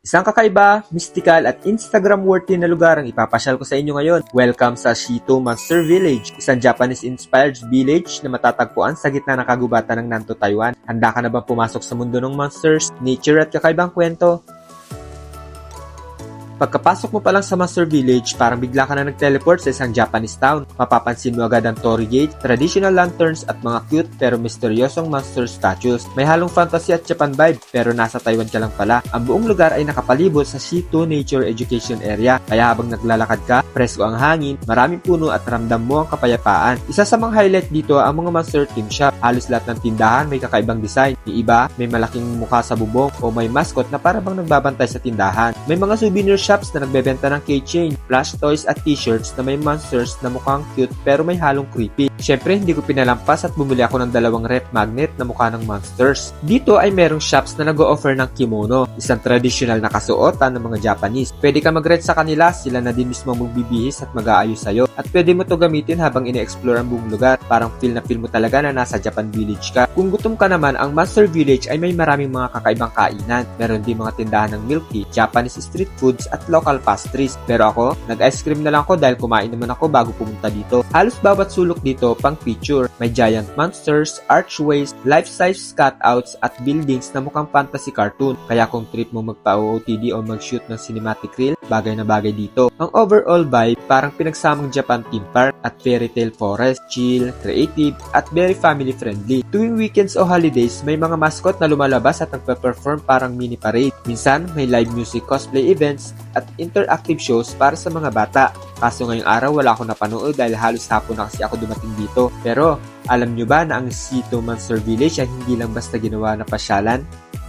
Isang kakaiba, mystical at Instagram-worthy na lugar ang ipapasyal ko sa inyo ngayon. Welcome sa Shito Monster Village, isang Japanese-inspired village na matatagpuan sa gitna ng kagubatan ng Nanto, Taiwan. Handa ka na bang pumasok sa mundo ng monsters, nature at kakaibang kwento? Pagkapasok mo pa lang sa Monster Village, parang bigla ka na nag-teleport sa isang Japanese town. Mapapansin mo agad ang torii gate, traditional lanterns at mga cute pero misteryosong monster statues. May halong fantasy at Japan vibe pero nasa Taiwan ka lang pala. Ang buong lugar ay nakapalibot sa Shito Nature Education Area. Kaya habang naglalakad ka, presko ang hangin, maraming puno at ramdam mo ang kapayapaan. Isa sa mga highlight dito ang mga monster theme shop. Halos lahat ng tindahan may kakaibang design. Yung iba, may malaking mukha sa bubong o may mascot na para bang nagbabantay sa tindahan. May mga souvenir shops na nagbebenta ng keychain, plush toys at t-shirts na may monsters na mukhang cute pero may halong creepy. Syempre, hindi ko pinalampas at bumili ako ng 2 ref magnet na mukha ng monsters. Dito ay merong shops na nag-o-offer ng kimono, isang traditional na kasuotan ng mga Japanese. Pwede ka mag-rent sa kanila, sila na din mismo magbibihis at mag-aayos sa'yo. At pwede mo to gamitin habang ine-explore ang buong lugar. Parang feel mo talaga na nasa Japan Village ka. Kung gutom ka naman, ang Monster Village ay may maraming mga kakaibang kainan. Meron din mga tindahan ng milk tea, Japanese street foods at local pastries. Pero ako, nag-ice cream na lang ako dahil kumain naman ako bago pumunta dito. Halos bawat sulok dito pang picture. May giant monsters, archways, life-size cutouts at buildings na mukhang fantasy cartoon. Kaya kung trip mo magpa-OOTD o mag-shoot ng cinematic reel, bagay na bagay dito. Ang overall vibe, parang pinagsamang Japan theme park at fairy tale forest, chill, creative, at very family friendly. Tuwing weekends o holidays, may mga mascot na lumalabas at nagpe-perform parang mini parade. Minsan, may live music cosplay events at interactive shows para sa mga bata. Kaso ngayong araw wala akong napanood dahil halos hapon na kasi ako dumating dito. Pero alam nyo ba na ang Shito Monster Village ay hindi lang basta ginawa na pasyalan?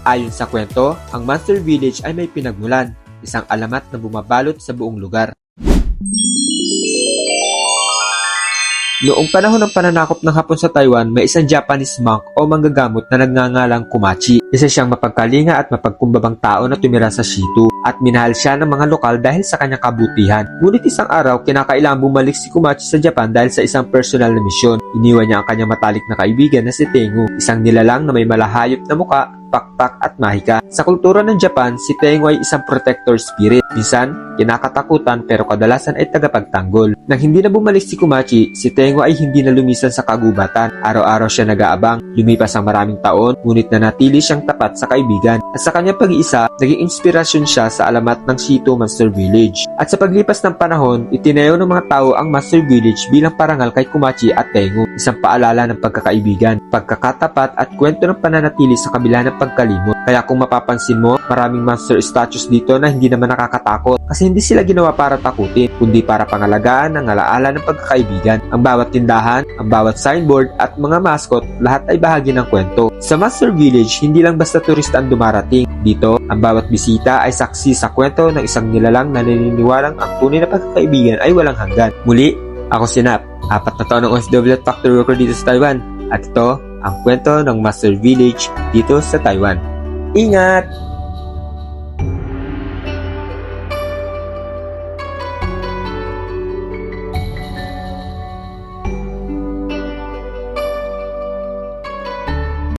Ayon sa kwento, ang Monster Village ay may pinagmulan, isang alamat na bumabalot sa buong lugar. Noong panahon ng pananakop ng Hapon sa Taiwan, may isang Japanese monk o manggagamot na nagngangalang Kumachi. Isa siyang mapagkalinga at mapagkumbabang tao na tumira sa Shito at minahal siya ng mga lokal dahil sa kanyang kabutihan. Ngunit isang araw, kinakailangan bumalik si Kumachi sa Japan dahil sa isang personal na misyon. Iniwan niya ang kanyang matalik na kaibigan na si Tengu, isang nilalang na may malahayop na muka, pakpak at mahika. Sa kultura ng Japan, si Tengu ay isang protector spirit. Minsan, kinakatakutan pero kadalasan ay tagapagtanggol. Nang hindi na bumalik si Kumachi, si Tengu ay hindi na lumisan sa kagubatan. Araw-araw siya nag-aabang. Lumipas ang maraming taon, ngunit nanatili siyang tapat sa kaibigan. At sa kanyang pag-iisa, naging inspirasyon siya sa alamat ng Shito Monster Village. At sa paglipas ng panahon, itinayo ng mga tao ang Monster Village bilang parangal kay Kumachi at Tengu. Isang paalala ng pagkakaibigan, pagkakatapat at kwento ng pananatili sa kabila ng pagkalimot. Kaya kung mapapansin mo, maraming monster statues dito na hindi naman nakakatakot kasi hindi sila ginawa para takutin, kundi para pangalagaan ang alaala ng pagkakaibigan. Ang bawat tindahan, ang bawat signboard at mga mascot, lahat ay bahagi ng kwento. Sa Monster Village, hindi lang basta turista ang dumarating. Dito, ang bawat bisita ay saksi sa kwento ng isang nilalang na naniniwalang ang tunay na pagkakaibigan ay walang hanggan. Muli, ako si Nap, 4 na taon ng OFW at factory worker dito sa Taiwan. At ito, ang kwento ng Monster Village dito sa Taiwan. Ingat!